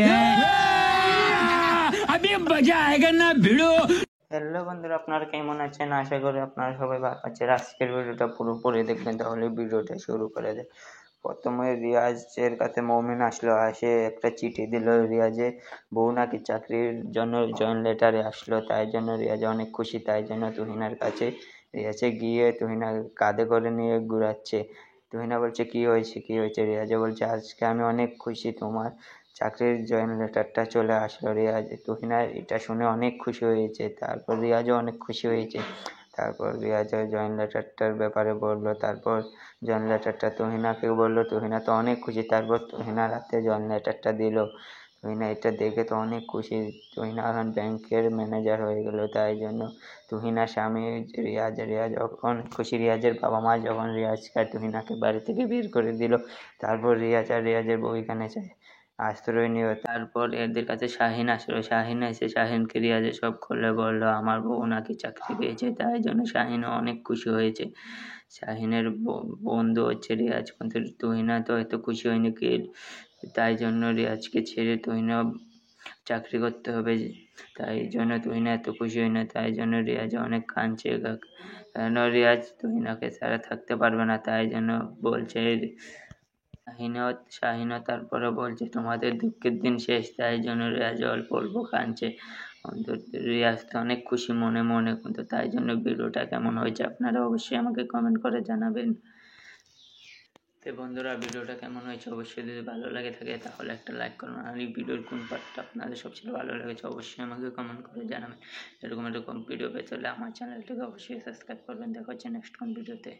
जाएगा अभी मजा आएगा ना भिड़ो। হ্যালো বন্ধুরা, আপনারা কেমন আছেন? আশা করি আপনারা সবাই ভালো আছেন। আজকের ভিডিওটা পুরোপুরি দেখবেন, তাহলে ভিডিওটা শুরু করে দেয়। প্রথমে রিয়াজের কাছে মৌমিন আসে একটা চিঠি দিল। রিয়াজের বউ নাকি চাকরির জন্য জয়েন লেটারে আসলো, তাই জন্য রিয়াজ অনেক খুশি। তাই জন্য তুহিনার কাছে রিয়াজে গিয়ে তুহিনা কাঁধে করে নিয়ে ঘুরাচ্ছে। তুহিনা বলছে কি হয়েছে? রিয়াজে বলছে আজকে আমি অনেক খুশি, তোমার চাকরির জয়েন লেটারটা চলে আসলো। তুহিনা এটা শুনে অনেক খুশি হয়েছে। তারপর রিয়াজও অনেক খুশি হয়েছে। তারপর রিয়াজের জয়েন লেটারটার ব্যাপারে বললো। তারপর জয়েন লেটারটা তুহিনাকে বললো, তুহিনা তো অনেক খুশি। তারপর তুহিনার হাতে জয়েন লেটারটা দিল। তুহিনা এটা দেখে তো অনেক খুশি। তুহিনা এখন ব্যাংকের ম্যানেজার হয়ে গেল। তাই জন্য তুহিনার স্বামী রিয়াজ অনেক খুশি। রিয়াজের বাবা মা যখন রিয়াজকে আর তুহিনাকে বাড়ি থেকে বের করে দিল, তারপর রিয়াজ আর রিয়াজের বউ এখানে আশ্রয় নিল। তারপর এদের কাছে শাহিন আসলো। শাহিন এসে শাহিনকে রিয়াজে সব খুলে বললো আমার বউ নাকি চাকরি পেয়েছে। তাই জন্য শাহিনও অনেক খুশি হয়েছে। শাহিনের বন্ধু হচ্ছে রিয়াজ, কিন্তু তুহিনা তো এত খুশি হয়নি কি, তাই জন্য রিয়াজকে ছেড়ে তুহিনা চাকরি করতে হবে। তাই জন্য তুহিনা এত খুশি হয় না। তাই জন্য রিয়াজ অনেক কাঁদছে, কেন রিয়াজ তুহিনাকে ছাড়া থাকতে পারবে না। তাই জন্য বলছে শাহিনও তারপরে বলছে তোমাদের দুঃখের দিন শেষ। তাই জন্য রিয়াজ অল্প অল্প কাঁদছে। রিয়াজ তো অনেক খুশি মনে মনে। কিন্তু তাই জন্য ভিডিওটা কেমন হয়েছে আপনারা অবশ্যই আমাকে কমেন্ট করে জানাবেন। তো বন্ধুরা, ভিডিওটা কেমন হয়েছে অবশ্যই যদি ভালো লাগে থাকে তাহলে একটা লাইক করুন। আর এই ভিডিওর কোন পার্টটা আপনাদের সবচেয়ে ভালো লেগেছে অবশ্যই আমাকে কমেন্ট করে জানাবেন। এরকম ভিডিও পেতে হলে আমার চ্যানেলটাকে অবশ্যই সাবস্ক্রাইব করবেন। দেখা হচ্ছে নেক্সট কোন ভিডিওতে।